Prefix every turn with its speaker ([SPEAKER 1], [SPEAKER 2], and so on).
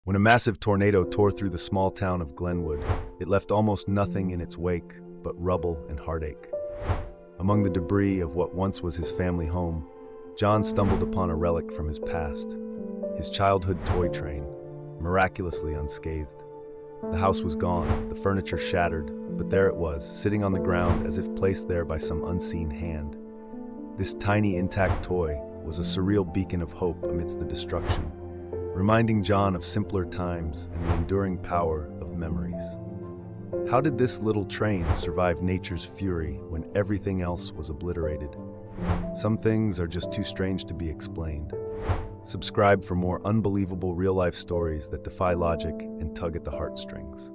[SPEAKER 1] When a massive tornado tore through the small town of Glenwood, it left almost nothing in its wake but rubble and heartache. Among the debris of what once was his family home, John stumbled upon a relic from his past, his childhood toy train, miraculously unscathed. The house was gone, the furniture shattered, but there it was, sitting on the ground as if placed there by some unseen hand. This tiny intact toy was a surreal beacon of hope amidst the destruction, reminding John of simpler times and the enduring power of memories. How did this little train survive nature's fury when everything else was obliterated? Some things are just too strange to be explained. Subscribe for more unbelievable real-life stories that defy logic and tug at the heartstrings.